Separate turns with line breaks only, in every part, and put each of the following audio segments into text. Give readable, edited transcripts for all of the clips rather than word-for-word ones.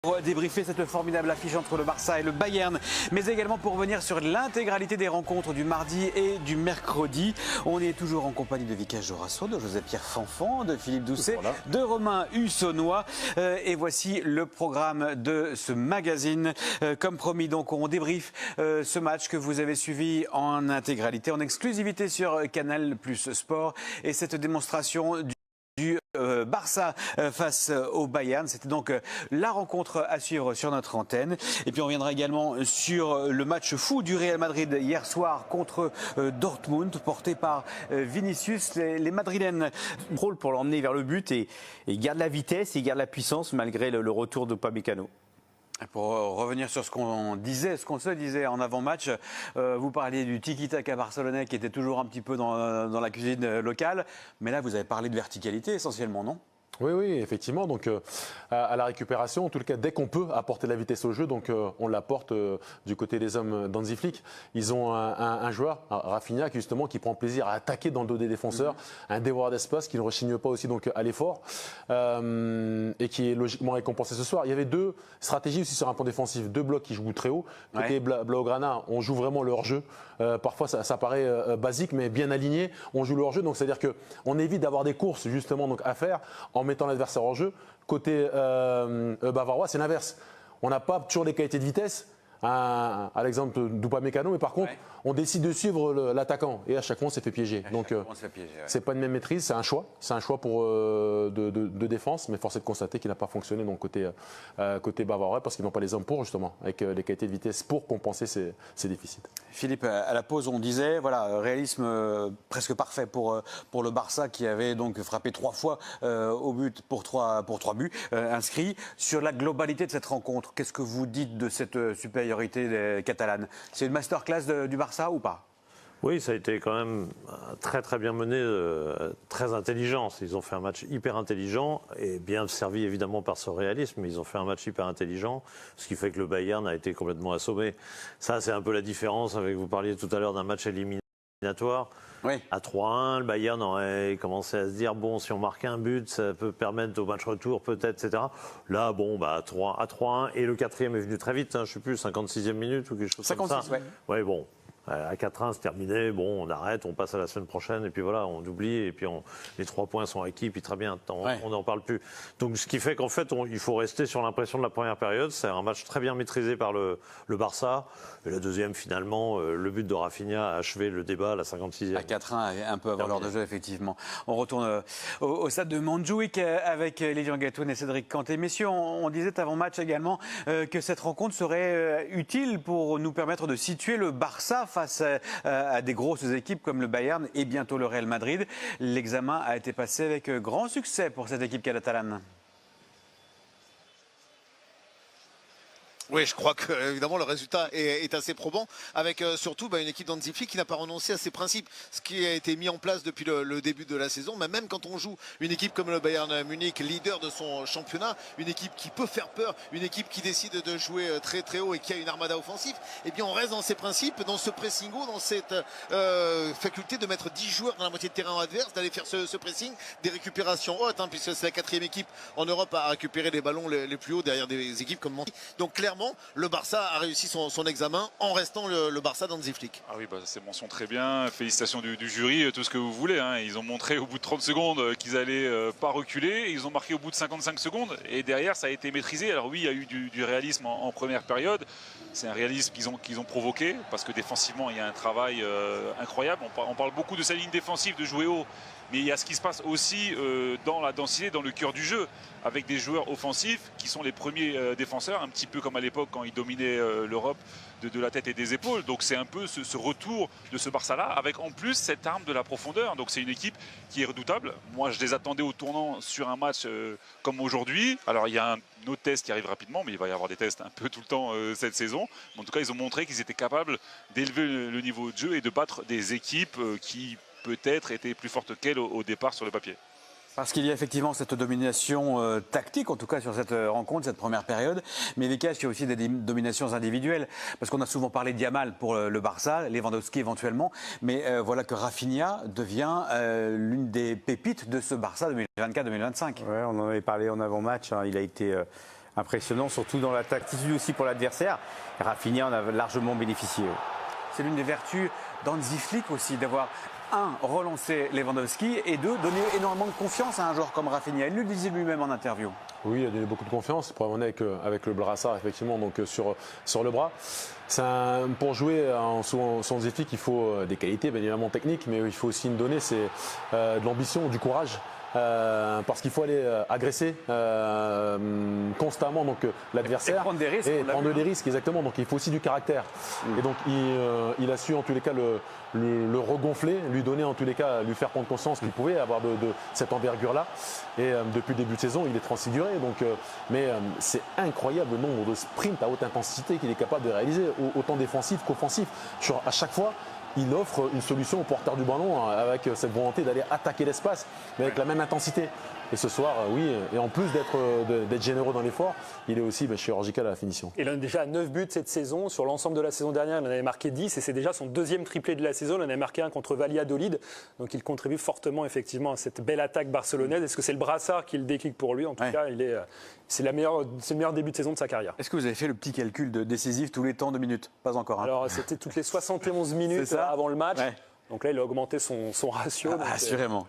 Pour débriefer cette formidable affiche entre le Barça et le Bayern, mais également pour revenir sur l'intégralité des rencontres du mardi et du mercredi. On est toujours en compagnie de Vicage Jorasso, de José-Pierre Fanfan, de Philippe Doucet, de Romain Hussonnois. Et voici le programme de ce magazine. Comme promis, donc, on débriefe ce match que vous avez suivi en intégralité, en exclusivité sur Canal Plus Sport. Et cette démonstration du Barça face au Bayern. C'était donc la rencontre à suivre sur notre antenne. Et puis on reviendra également sur le match fou du Real Madrid hier soir contre Dortmund, porté par Vinicius. Les Madrilènes
rôle pour l'emmener vers le but et il garde la vitesse, il garde la puissance malgré le retour de Upamecano.
Pour revenir sur ce qu'on se disait en avant-match, vous parliez du tiki-taka barcelonais qui était toujours un petit peu dans la cuisine locale, mais là vous avez parlé de verticalité essentiellement, non ?
Oui, effectivement. Donc, à la récupération, en tout cas, dès qu'on peut apporter la vitesse au jeu, donc on l'apporte du côté des hommes d'Hansi Flick. Ils ont un joueur, Rafinha, qui prend plaisir à attaquer dans le dos des défenseurs, un dévoreur d'espace qui ne rechigne pas aussi donc à l'effort et qui est logiquement récompensé ce soir. Il y avait deux stratégies aussi sur un point défensif, deux blocs qui jouent très haut. Côté Blaugrana, on joue vraiment le hors-jeu. Parfois, ça paraît basique, mais bien aligné, on joue le hors-jeu. Donc, c'est-à-dire qu'on évite d'avoir des courses justement donc à faire en mettant l'adversaire en jeu. Côté bavarois, c'est l'inverse. On n'a pas toujours les qualités de vitesse, à l'exemple d'Upamecano, mais par contre, on décide de suivre l'attaquant et à chaque fois, on s'est fait piéger. Donc, c'est pas une même maîtrise, c'est un choix. C'est un choix pour, de défense, mais force est de constater qu'il n'a pas fonctionné donc, côté bavarois parce qu'ils n'ont pas les hommes pour, justement, avec les qualités de vitesse pour compenser ces déficits.
Philippe, à la pause, on disait, voilà, réalisme presque parfait pour le Barça qui avait donc frappé 3 fois au but pour 3 buts inscrits. Sur la globalité de cette rencontre, qu'est-ce que vous dites de cette supériorité catalane? C'est une masterclass du Barça ou pas?
Oui, ça a été quand même très bien mené, très intelligent. Ils ont fait un match hyper intelligent et bien servi évidemment par ce réalisme, mais ils ont fait un match hyper intelligent, ce qui fait que le Bayern a été complètement assommé. Ça, c'est un peu la différence avec, vous parliez tout à l'heure d'un match éliminatoire. À 3-1, le Bayern aurait commencé à se dire bon, si on marque un but, ça peut permettre au match retour peut-être, etc. Là, bon, à 3-1 et le quatrième est venu très vite, je ne sais plus, 56e minute ou quelque chose comme ça.
56,
ouais, bon. À 4-1, c'est terminé, bon, on arrête, on passe à la semaine prochaine, et puis voilà, on oublie, et puis les 3 points sont acquis, puis très bien, on n'en parle plus. Donc ce qui fait qu'en fait, il faut rester sur l'impression de la première période. C'est un match très bien maîtrisé par le Barça. Et la deuxième, finalement, le but de Rafinha a achevé le débat à la 56e. À
4-1, un peu avant l'heure de jeu, effectivement. On retourne au stade de Montjuïc avec Lilian Gatoun et Cédric Kanté. Messieurs, on disait avant match également que cette rencontre serait utile pour nous permettre de situer le Barça face à des grosses équipes comme le Bayern et bientôt le Real Madrid. L'examen a été passé avec grand succès pour cette équipe catalane.
Oui, je crois que évidemment le résultat est assez probant, avec surtout une équipe d'Hansi Flick qui n'a pas renoncé à ses principes, ce qui a été mis en place depuis le début de la saison. Mais même quand on joue une équipe comme le Bayern Munich, leader de son championnat, une équipe qui peut faire peur, une équipe qui décide de jouer très haut et qui a une armada offensive, eh bien on reste dans ses principes, dans ce pressing haut, dans cette faculté de mettre 10 joueurs dans la moitié de terrain adverse, d'aller faire ce pressing, des récupérations hautes, puisque c'est la 4e équipe en Europe à récupérer les ballons les plus hauts derrière des équipes comme Manchester. Donc clairement, le Barça a réussi son examen en restant le Barça d'Hansi Flick.
Ah oui, c'est mention très bien. Félicitations du jury, tout ce que vous voulez. Ils ont montré au bout de 30 secondes qu'ils allaient pas reculer. Ils ont marqué au bout de 55 secondes. Et derrière, ça a été maîtrisé. Alors oui, il y a eu du réalisme en première période. C'est un réalisme qu'ils ont provoqué parce que défensivement, il y a un travail incroyable. On parle beaucoup de sa ligne défensive, de jouer haut. Mais il y a ce qui se passe aussi dans la densité, dans le cœur du jeu, avec des joueurs offensifs qui sont les premiers défenseurs, un petit peu comme à l'époque quand ils dominaient l'Europe de la tête et des épaules. Donc c'est un peu ce retour de ce Barça-là, avec en plus cette arme de la profondeur. Donc c'est une équipe qui est redoutable. Moi, je les attendais au tournant sur un match comme aujourd'hui. Alors il y a un autre test qui arrive rapidement, mais il va y avoir des tests un peu tout le temps cette saison. En tout cas, ils ont montré qu'ils étaient capables d'élever le niveau de jeu et de battre des équipes qui peut-être étaient plus fortes qu'elles au départ sur le papier.
Parce qu'il y a effectivement cette domination tactique, en tout cas sur cette rencontre, cette première période. Mais il y a aussi des dominations individuelles. Parce qu'on a souvent parlé de Yamal pour le Barça, Lewandowski éventuellement. Mais voilà que Rafinha devient l'une des pépites de ce Barça 2024-2025.
Ouais, on en avait parlé en avant-match. Il a été Impressionnant, surtout dans la tactitude aussi pour l'adversaire. Rafinha en a largement bénéficié.
C'est l'une des vertus d'Hansi Flick aussi, d'avoir relancé Lewandowski et deux, donner énormément de confiance à un joueur comme Rafinha. Il le disait lui-même en interview.
Oui, il a donné beaucoup de confiance. Pour on est avec le brassard, effectivement, donc sur le bras. Pour jouer sous Hansi Flick, il faut des qualités, bien évidemment techniques, mais il faut aussi une donnée, c'est de l'ambition, du courage. Parce qu'il faut aller agresser constamment l'adversaire
et prendre des risques,
exactement. Donc il faut aussi du caractère. Et donc il a su en tous les cas le regonfler, lui donner en tous les cas, lui faire prendre conscience qu'il pouvait avoir de cette envergure-là. Et depuis le début de saison, il est transfiguré. Mais c'est incroyable le nombre de sprints à haute intensité qu'il est capable de réaliser, autant défensif qu'offensif. À chaque fois, il offre une solution au porteur du ballon avec cette volonté d'aller attaquer l'espace, mais avec la même intensité. Et ce soir, oui, et en plus d'être généreux dans l'effort, il est aussi chirurgical à la finition.
Il en est déjà à 9 buts cette saison. Sur l'ensemble de la saison dernière, il en avait marqué 10 et c'est déjà son deuxième triplé de la saison. Il en avait marqué un contre Valladolid. Donc il contribue fortement effectivement à cette belle attaque barcelonaise. Est-ce que c'est le brassard qui le déclic pour lui? En tout cas, c'est le meilleur début de saison de sa carrière.
Est-ce que vous avez fait le petit calcul de décisif tous les temps de minutes? Pas encore.
Alors c'était toutes les 71 minutes avant le match. Ouais. Donc là, il a augmenté son ratio.
Assurément.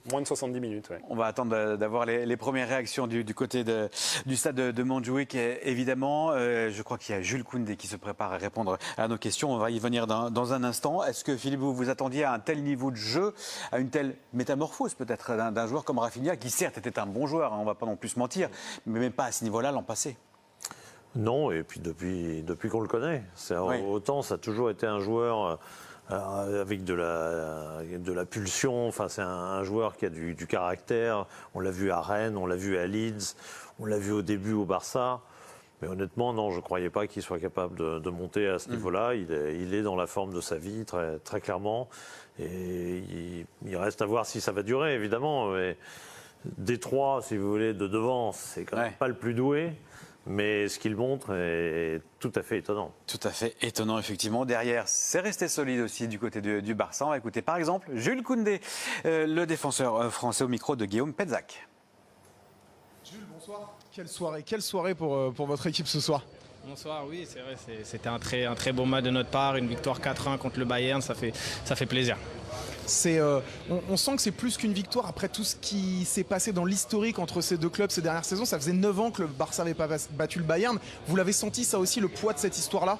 Moins de 70 minutes. Ouais.
On va attendre d'avoir les premières réactions du côté du stade de Montjuïc, évidemment. Je crois qu'il y a Jules Koundé qui se prépare à répondre à nos questions. On va y venir dans un instant. Est-ce que, Philippe, vous vous attendiez à un tel niveau de jeu, à une telle métamorphose peut-être d'un joueur comme Rafinha, qui certes était un bon joueur, on ne va pas non plus se mentir, mais même pas à ce niveau-là l'an passé?
Non, et puis depuis qu'on le connaît. Autant ça a toujours été un joueur... avec de la pulsion, enfin, c'est un joueur qui a du caractère. On l'a vu à Rennes, on l'a vu à Leeds, on l'a vu au début au Barça. Mais honnêtement, non, je ne croyais pas qu'il soit capable de monter à ce niveau-là. Il est dans la forme de sa vie, très, très clairement. Et il reste à voir si ça va durer, évidemment. Mais Détroit, si vous voulez, de devant, c'est quand même pas le plus doué. Mais ce qu'il montre est tout à fait étonnant.
Tout à fait étonnant, effectivement. Derrière, c'est resté solide aussi du côté du Barça. On va écouter par exemple Jules Koundé, le défenseur français au micro de Guillaume Penzac.
Jules, bonsoir. Quelle soirée pour votre équipe ce soir?
Bonsoir, oui, c'est vrai, c'était un très beau match de notre part, une victoire 4-1 contre le Bayern, ça fait plaisir.
On sent que c'est plus qu'une victoire après tout ce qui s'est passé dans l'historique entre ces deux clubs ces dernières saisons. Ça faisait 9 ans que le Barça n'avait pas battu le Bayern. Vous l'avez senti ça aussi, le poids de cette histoire-là?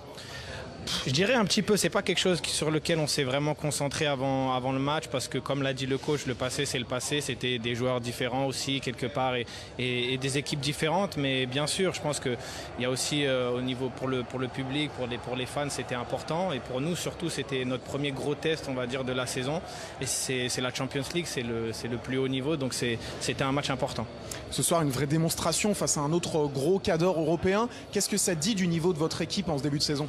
Je dirais un petit peu, c'est pas quelque chose sur lequel on s'est vraiment concentré avant le match, parce que comme l'a dit le coach, le passé c'est le passé, c'était des joueurs différents aussi quelque part et des équipes différentes, mais bien sûr je pense qu'il y a aussi au niveau pour le public, pour les fans c'était important, et pour nous surtout c'était notre premier gros test on va dire de la saison, et c'est la Champions League, c'est le plus haut niveau, donc c'était un match important.
Ce soir une vraie démonstration face à un autre gros cadre européen. Qu'est-ce que ça dit du niveau de votre équipe en ce début de saison?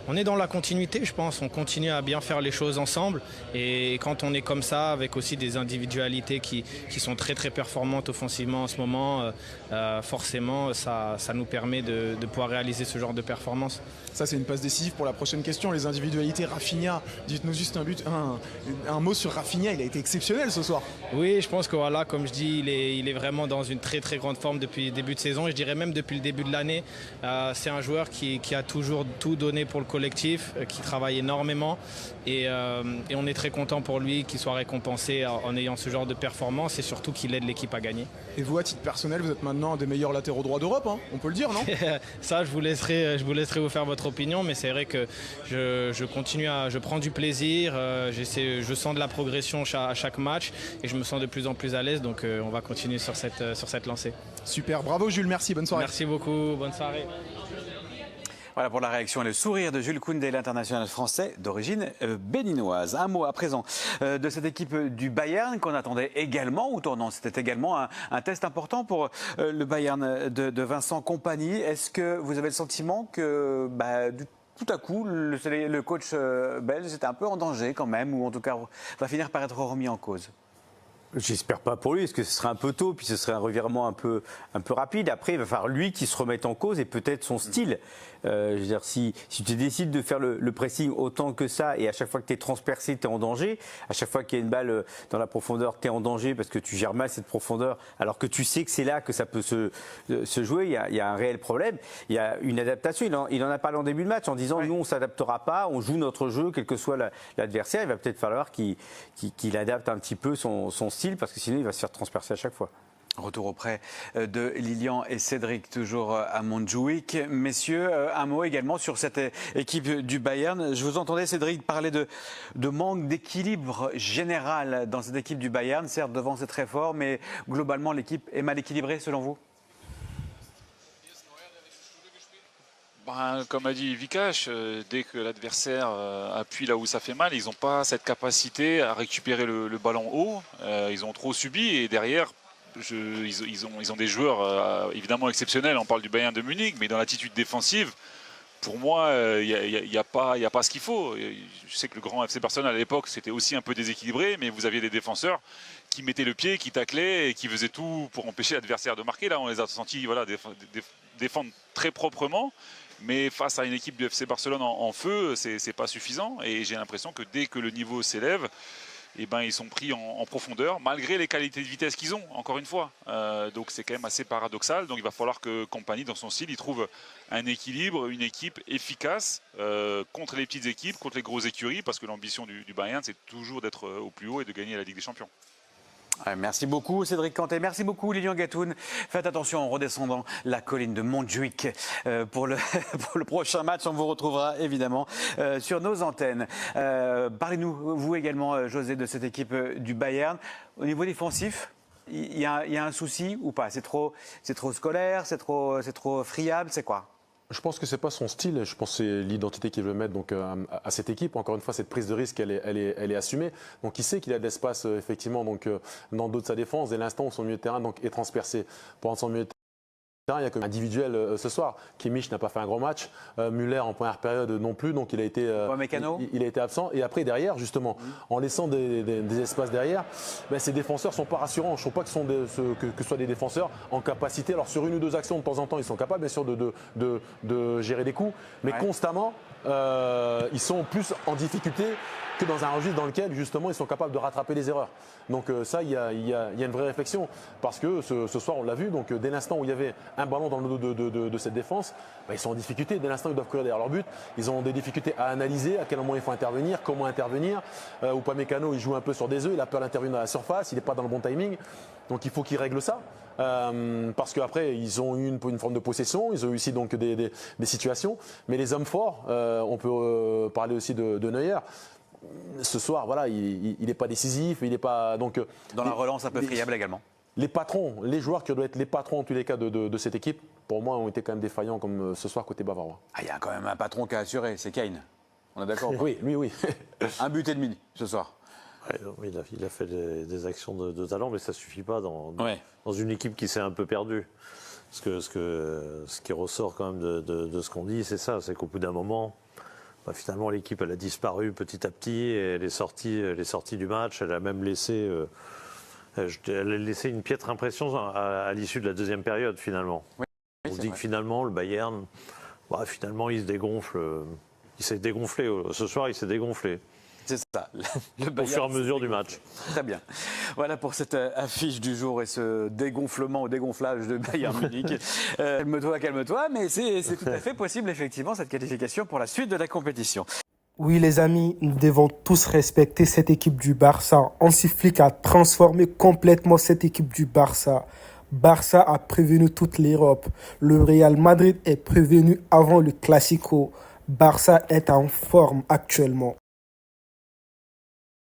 On est dans la continuité, je pense. On continue à bien faire les choses ensemble. Et quand on est comme ça, avec aussi des individualités qui sont très très performantes offensivement en ce moment, forcément, ça nous permet de pouvoir réaliser ce genre de performance.
Ça, c'est une passe décisive pour la prochaine question. Les individualités, Rafinha, dites-nous juste un mot sur Rafinha. Il a été exceptionnel ce soir.
Oui, je pense que voilà, comme je dis, il est vraiment dans une très très grande forme depuis le début de saison. Et je dirais même depuis le début de l'année. C'est un joueur qui a toujours tout donné pour le collectif, qui travaille énormément. Et on est très content pour lui qu'il soit récompensé en ayant ce genre de performance et surtout qu'il aide l'équipe à gagner.
Et vous, à titre personnel, vous êtes maintenant un des meilleurs latéraux droits d'Europe, hein, on peut le dire, non?
Ça, je vous laisserai vous faire votre opinion, mais c'est vrai que je prends du plaisir, je sens de la progression à chaque match et je me sens de plus en plus à l'aise, donc on va continuer sur cette lancée.
Super, bravo Jules, merci, bonne soirée.
Merci beaucoup, bonne soirée.
Voilà pour la réaction et le sourire de Jules Koundé, l'international français d'origine béninoise. Un mot à présent de cette équipe du Bayern qu'on attendait également au tournant. C'était également un test important pour le Bayern de Vincent Kompany. Est-ce que vous avez le sentiment que tout à coup le coach belge était un peu en danger quand même, ou en tout cas va finir par être remis en cause?
J'espère pas pour lui, parce que ce serait un peu tôt, puis ce serait un revirement un peu rapide. Après, il va falloir lui qui se remette en cause et peut-être son style. Je veux dire, si tu décides de faire le pressing autant que ça, et à chaque fois que tu es transpercé, tu es en danger, à chaque fois qu'il y a une balle dans la profondeur, tu es en danger parce que tu gères mal cette profondeur, alors que tu sais que c'est là que ça peut se jouer, il y a un réel problème. Il y a une adaptation. Il en a parlé en début de match en disant, nous, on ne s'adaptera pas, on joue notre jeu, quel que soit l'adversaire. Il va peut-être falloir qu'il adapte un petit peu son style, parce que sinon, il va se faire transpercer à chaque fois.
Retour auprès de Lilian et Cédric, toujours à Montjuïc. Messieurs, un mot également sur cette équipe du Bayern. Je vous entendais, Cédric, parler de manque d'équilibre général dans cette équipe du Bayern. Certes, devant c'est très fort, mais globalement, l'équipe est mal équilibrée selon vous?
Comme a dit Vikash, dès que l'adversaire appuie là où ça fait mal, ils n'ont pas cette capacité à récupérer le ballon haut. Ils ont trop subi et derrière, ils ont des joueurs évidemment exceptionnels. On parle du Bayern de Munich, mais dans l'attitude défensive, pour moi, il n'y a pas ce qu'il faut. Je sais que le grand FC Barcelone à l'époque, c'était aussi un peu déséquilibré, mais vous aviez des défenseurs qui mettaient le pied, qui taclaient et qui faisaient tout pour empêcher l'adversaire de marquer. Là, on les a sentis défendre très proprement. Mais face à une équipe du FC Barcelone en feu, c'est pas suffisant. Et j'ai l'impression que dès que le niveau s'élève, ils sont pris en profondeur, malgré les qualités de vitesse qu'ils ont, encore une fois. Donc c'est quand même assez paradoxal. Donc il va falloir que Kompany, dans son style, il trouve un équilibre, une équipe efficace contre les petites équipes, contre les grosses écuries, parce que l'ambition du Bayern, c'est toujours d'être au plus haut et de gagner la Ligue des Champions.
Merci beaucoup Cédric Cantet, merci beaucoup Lilian Gatoun. Faites attention en redescendant la colline de Montjuïc pour le prochain match. On vous retrouvera évidemment sur nos antennes. Parlez-nous, vous également José, de cette équipe du Bayern. Au niveau défensif, il y a un souci ou pas? C'est trop scolaire, c'est trop friable, c'est quoi?
Je pense que c'est pas son style, je pense que c'est l'identité qu'il veut mettre donc, à cette équipe. Encore une fois, cette prise de risque, elle est assumée. Donc il sait qu'il a de l'espace effectivement donc, dans le dos de sa défense. Dès l'instant où son milieu de terrain donc, est transpercé. Pendant son milieu de terrain, il y a comme individuel ce soir. Kimmich n'a pas fait un gros match. Müller en première période non plus, donc il a été absent. Et après derrière, justement, en laissant des espaces derrière, ces défenseurs ne sont pas rassurants. Je ne trouve pas que ce soient des défenseurs en capacité. Alors sur une ou deux actions de temps en temps, ils sont capables bien sûr de gérer des coups, mais constamment, ils sont plus en difficulté que dans un registre dans lequel justement ils sont capables de rattraper les erreurs. Donc ça, il y a une vraie réflexion, parce que ce soir on l'a vu, donc dès l'instant où il y avait un ballon dans le dos de cette défense, ils sont en difficulté. Dès l'instant où ils doivent courir derrière leur but, ils ont des difficultés à analyser à quel moment il faut intervenir, comment intervenir. Upamecano, il joue un peu sur des œufs, il a peur d'intervenir dans la surface, il n'est pas dans le bon timing, donc il faut qu'il règle ça. Parce qu'après ils ont eu une forme de possession, ils ont eu aussi donc des situations, mais les hommes forts, on peut parler aussi de Neuer. Ce soir, voilà, il n'est pas décisif, il n'est pas donc
dans la relance un peu friable également.
Les patrons, les joueurs qui doivent être les patrons en tous les cas de cette équipe, pour moi, ont été quand même défaillants comme ce soir côté bavarois.
Il y a quand même un patron qui a assuré, c'est Kane. On est d'accord?
Oui, lui, oui.
Un but et demi ce soir.
Ouais, il a fait des actions de talent, mais ça ne suffit pas dans une équipe qui s'est un peu perdue. Ce qui ressort quand même de ce qu'on dit, c'est ça, c'est qu'au bout d'un moment, finalement, l'équipe elle a disparu petit à petit, et elle est sortie du match. Elle a même laissé une piètre impression à l'issue de la deuxième période, finalement. Oui, on se dit que finalement, le Bayern, finalement, il se dégonfle. Il s'est dégonflé. Ce soir, il s'est dégonflé.
C'est ça, le
Bayern, au fur et à mesure du match.
Très bien. Voilà pour cette affiche du jour et ce dégonflement ou dégonflage de Bayern Munich. Calme-toi, mais c'est tout à fait possible, effectivement, cette qualification pour la suite de la compétition.
Oui, les amis, nous devons tous respecter cette équipe du Barça. Hansi Flick a transformé complètement cette équipe du Barça. Barça a prévenu toute l'Europe. Le Real Madrid est prévenu avant le Classico. Barça est en forme actuellement.